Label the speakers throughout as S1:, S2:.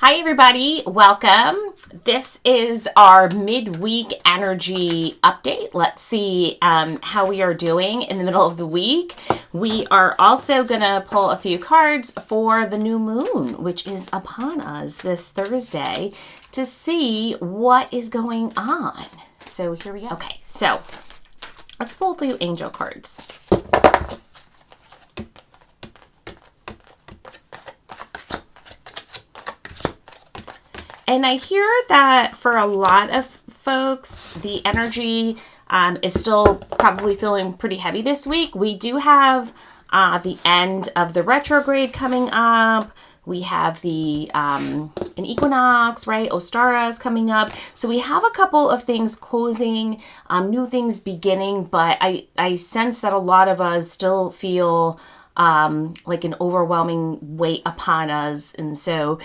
S1: Hi, everybody. Welcome. This is our midweek energy update. Let's see how we are doing in the middle of the week. We are also going to pull a few cards for the new moon, which is upon us this Thursday, to see what is going on. So here we go. Okay, so let's pull a few angel cards. And I hear that for a lot of folks, the energy is still probably feeling pretty heavy this week. We do have the end of the retrograde coming up. We have the an equinox, right? Ostara is coming up. So we have a couple of things closing, new things beginning, but I sense that a lot of us still feel like an overwhelming weight upon us. And so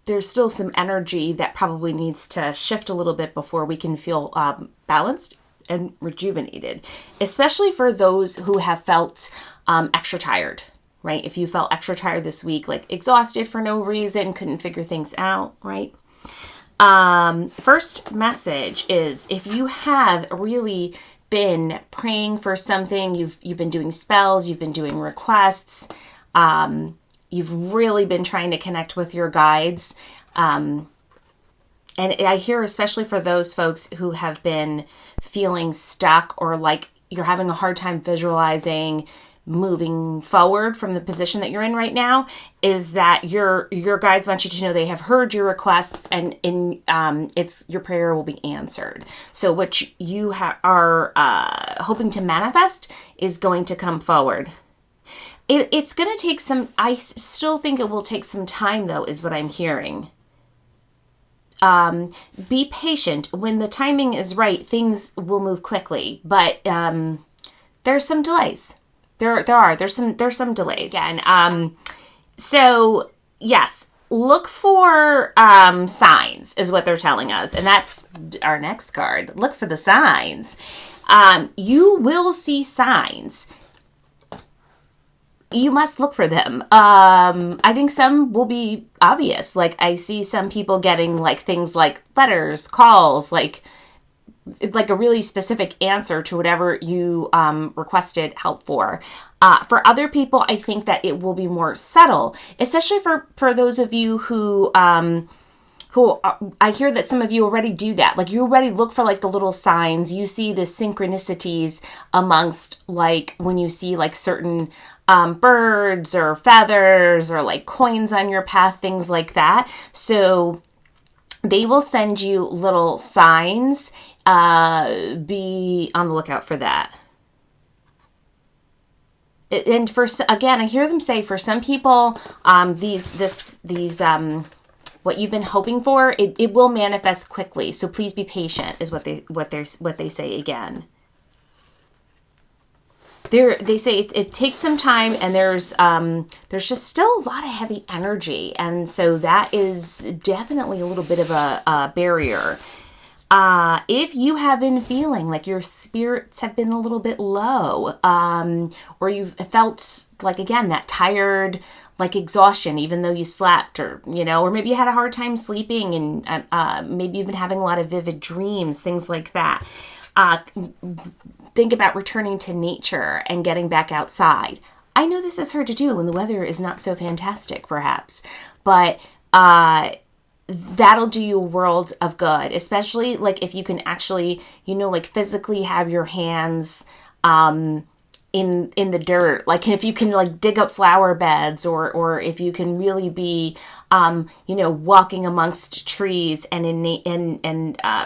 S1: there's still some energy that probably needs to shift a little bit before we can feel balanced and rejuvenated, especially for those who have felt extra tired, right? If you felt extra tired this week, like exhausted for no reason, couldn't figure things out, right? First message is, if you have really been praying for something, you've been doing spells, you've been doing requests, you've really been trying to connect with your guides. And I hear, especially for those folks who have been feeling stuck or like you're having a hard time visualizing moving forward from the position that you're in right now, is that your guides want you to know they have heard your requests, and it's your prayer will be answered. So what you are hoping to manifest is going to come forward. It's going to take some, I still think it will take some time though, is what I'm hearing. Be patient. When the timing is right, things will move quickly, but there's some delays. There's some delays. Again, so yes, look for signs is what they're telling us. And that's our next card. Look for the signs. You will see signs. You must look for them. I think some will be obvious. Like I see some people getting like things like letters, calls, like a really specific answer to whatever you requested help for. For other people, I think that it will be more subtle, especially for those of you who I hear that some of you already do that. Like you already look for like the little signs. You see the synchronicities amongst like when you see like certain birds or feathers or like coins on your path, things like that. So they will send you little signs. Be on the lookout for that. And again, I hear them say for some people, these what you've been hoping for, it will manifest quickly. So please be patient, is what they say again. They say it takes some time, and there's just still a lot of heavy energy, and so that is definitely a little bit of a barrier. If you have been feeling like your spirits have been a little bit low, or you've felt like, again, that tired, like exhaustion, even though you slept, or maybe you had a hard time sleeping, and maybe you've been having a lot of vivid dreams, things like that. Think about returning to nature and getting back outside. I know this is hard to do when the weather is not so fantastic, perhaps, but that'll do you a world of good, especially like if you can actually, like physically have your hands in the dirt, like if you can like dig up flower beds, or if you can really be walking amongst trees and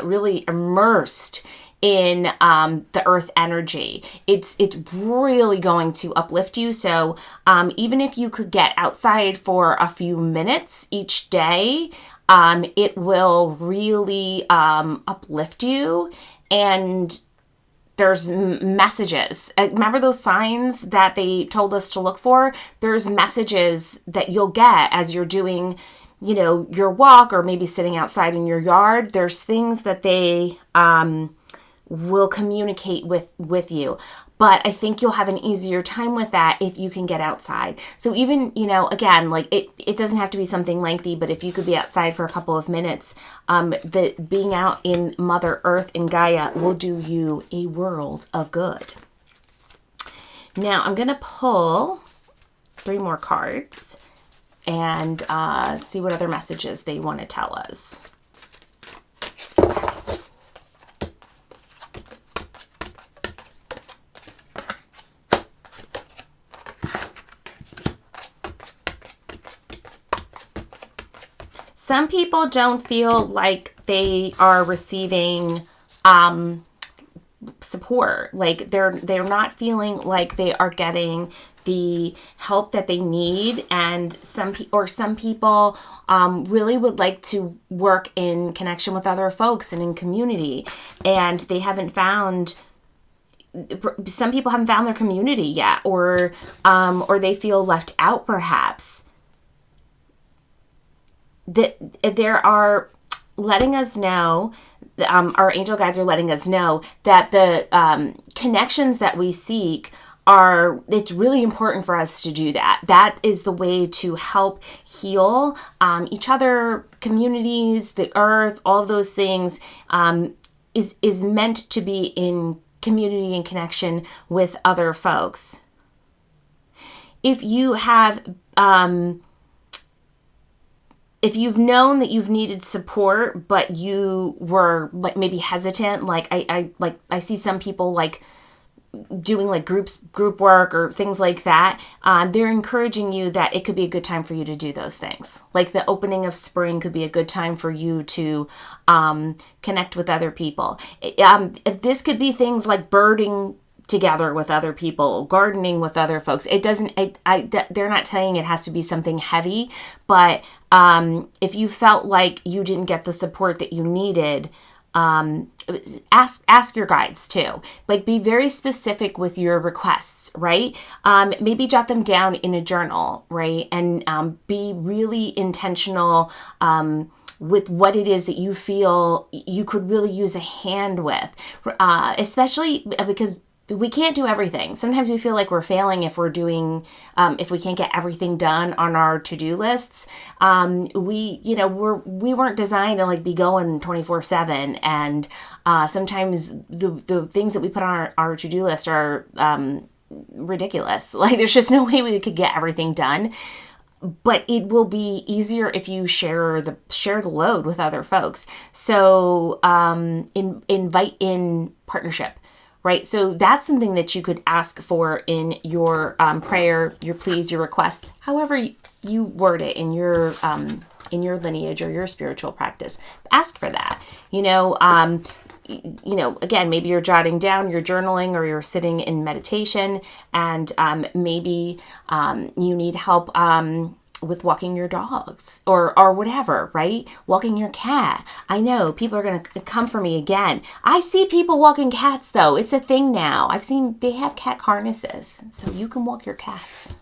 S1: really immersed in the earth energy, it's really going to uplift you. So even if you could get outside for a few minutes each day, it will really uplift you. And there's messages. Remember those signs that they told us to look for? There's messages that you'll get as you're doing your walk, or maybe sitting outside in your yard. There's things that they will communicate with you. But I think you'll have an easier time with that if you can get outside. So even, again, like it doesn't have to be something lengthy, but if you could be outside for a couple of minutes, being out in Mother Earth and Gaia will do you a world of good. Now I'm going to pull 3 more cards and see what other messages they want to tell us. Some people don't feel like they are receiving support. Like they're not feeling like they are getting the help that they need, and some people really would like to work in connection with other folks and in community, and they haven't found. Some people haven't found their community yet, or they feel left out, perhaps. That there are letting us know, our angel guides are letting us know that the connections that we seek it's really important for us to do that. That is the way to help heal each other, communities, the earth, all of those things is meant to be in community and connection with other folks. If you have if you've known that you've needed support, but you were like maybe hesitant, like I see some people like doing like group work or things like that, they're encouraging you that it could be a good time for you to do those things. Like the opening of spring could be a good time for you to connect with other people. This could be things like birding together with other people, gardening with other folks. It doesn't, they're not saying it has to be something heavy, but if you felt like you didn't get the support that you needed, ask your guides too. Like be very specific with your requests, right? Maybe jot them down in a journal, right? And be really intentional with what it is that you feel you could really use a hand with, especially because we can't do everything. Sometimes we feel like we're failing if we're doing, if we can't get everything done on our to-do lists. We weren't designed to like be going 24/7. And sometimes the things that we put on our to-do list are ridiculous. Like there's just no way we could get everything done. But it will be easier if you share the load with other folks. So invite in partnership. Right. So that's something that you could ask for in your prayer, your pleas, your requests, however you word it in your lineage or your spiritual practice. Ask for that. Again, maybe you're jotting down, you're journaling, or you're sitting in meditation, and maybe you need help with walking your dogs or whatever, right? Walking your cat. I know people are going to come for me again. I see people walking cats though. It's a thing now. I've seen they have cat harnesses, so you can walk your cats.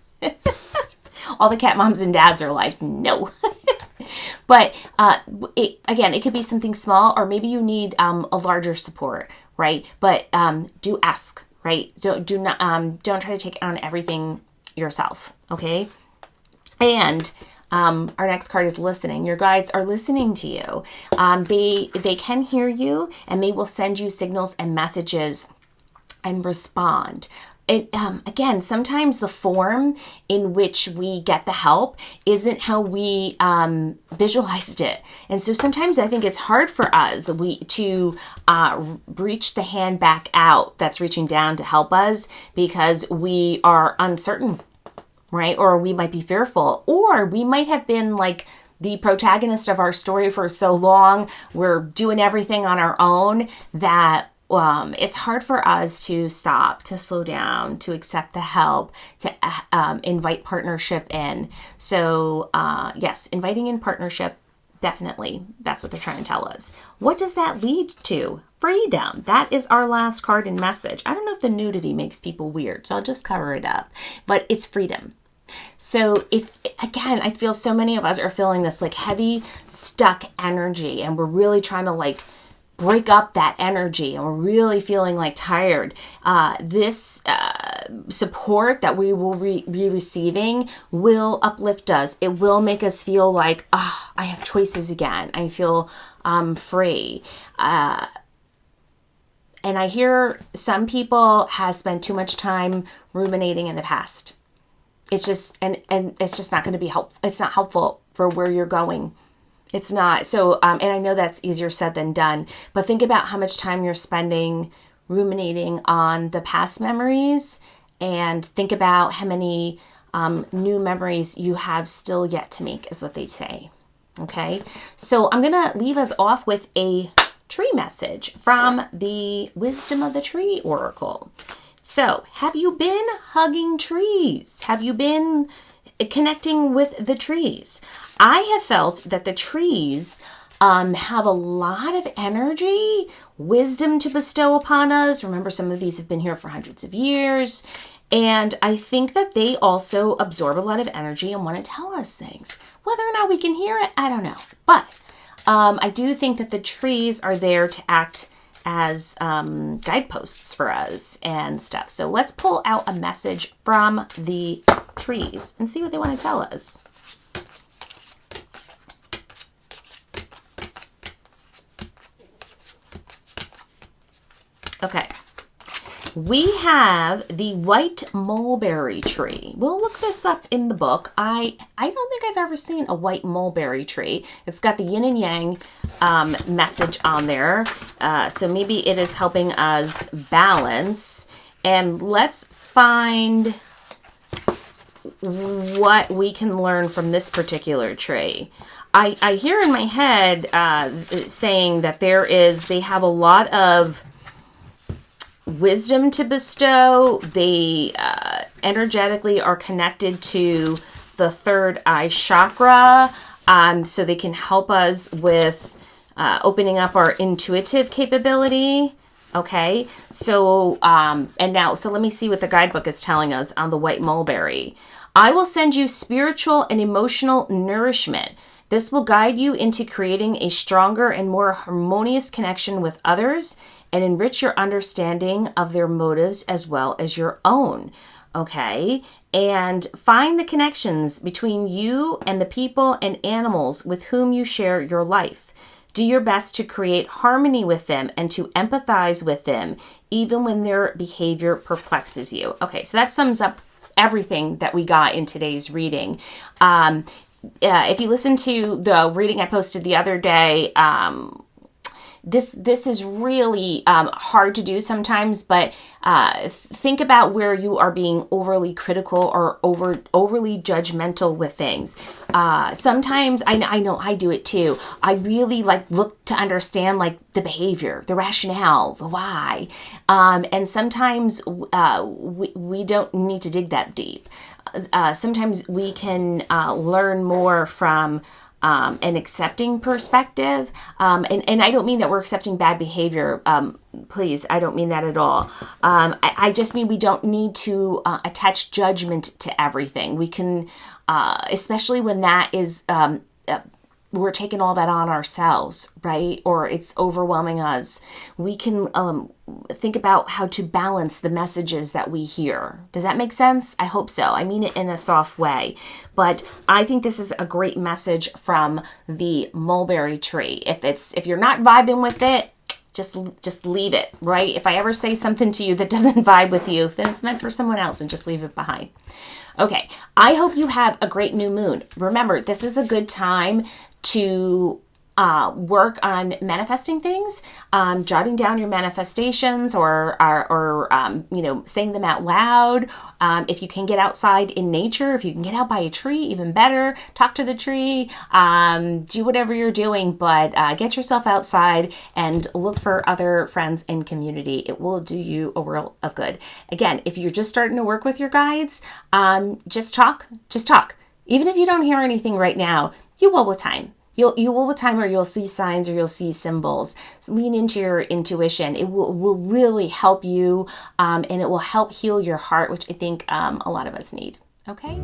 S1: All the cat moms and dads are like, no. But it could be something small, or maybe you need a larger support, right? But do ask, right? Don't try to take on everything yourself, okay? And our next card is listening. Your guides are listening to you. They can hear you, and they will send you signals and messages and respond. Again, sometimes the form in which we get the help isn't how we visualized it. And so sometimes I think it's hard for us to reach the hand back out that's reaching down to help us because we are uncertain, right? Or we might be fearful, or we might have been like the protagonist of our story for so long. We're doing everything on our own that it's hard for us to stop, to slow down, to accept the help, to invite partnership in. So yes, inviting in partnership, definitely. That's what they're trying to tell us. What does that lead to? Freedom. That is our last card and message. I don't know if the nudity makes people weird, so I'll just cover it up. But it's freedom. So I feel so many of us are feeling this like heavy, stuck energy, and we're really trying to like break up that energy and we're really feeling like tired, this support that we will be receiving will uplift us. It will make us feel like, I have choices again. I feel free. And I hear some people have spent too much time ruminating in the past. It's just, and it's just not going to be helpful. It's not helpful for where you're going. It's not. So, and I know that's easier said than done, but think about how much time you're spending ruminating on the past memories, and think about how many new memories you have still yet to make, is what they say. Okay. So I'm going to leave us off with a tree message from the Wisdom of the Tree Oracle. So, have you been hugging trees? Have you been connecting with the trees? I have felt that the trees have a lot of energy, wisdom to bestow upon us. Remember, some of these have been here for hundreds of years. And I think that they also absorb a lot of energy and want to tell us things. Whether or not we can hear it, I don't know. But I do think that the trees are there to act as guideposts for us and stuff. So let's pull out a message from the trees and see what they want to tell us. Okay. We have the white mulberry tree. We'll look this up in the book. I don't think I've ever seen a white mulberry tree. It's got the yin and yang message on there. So maybe it is helping us balance. And let's find what we can learn from this particular tree. I hear in my head saying that they have a lot of wisdom to bestow. They energetically are connected to the third eye chakra, so they can help us with opening up our intuitive capability. Okay, so so let me see what the guidebook is telling us on the white mulberry. I will send you spiritual and emotional nourishment. This will guide you into creating a stronger and more harmonious connection with others and enrich your understanding of their motives as well as your own. Okay? And find the connections between you and the people and animals with whom you share your life. Do your best to create harmony with them and to empathize with them, even when their behavior perplexes you. Okay, so that sums up everything that we got in today's reading. If you listen to the reading I posted the other day, this is really hard to do sometimes, but think about where you are being overly critical or overly judgmental with things. Sometimes I know I do it too. I really look to understand the behavior, the rationale, the why, and sometimes we don't need to dig that deep. Sometimes we can learn more from an accepting perspective. And I don't mean that we're accepting bad behavior. Please, I don't mean that at all. I just mean we don't need to attach judgment to everything. We can, especially when that is, we're taking all that on ourselves, right? Or it's overwhelming us. We can think about how to balance the messages that we hear. Does that make sense? I hope so. I mean it in a soft way. But I think this is a great message from the mulberry tree. If you're not vibing with it, just leave it, right? If I ever say something to you that doesn't vibe with you, then it's meant for someone else and just leave it behind. Okay, I hope you have a great new moon. Remember, this is a good time to work on manifesting things, jotting down your manifestations or saying them out loud. If you can get outside in nature, if you can get out by a tree, even better. Talk to the tree, do whatever you're doing, but get yourself outside and look for other friends and community. It will do you a world of good. Again, if you're just starting to work with your guides, just talk. Even if you don't hear anything right now, you will with time. You will with time, or you'll see signs or you'll see symbols. So lean into your intuition. It will really help you, and it will help heal your heart, which I think a lot of us need. Okay?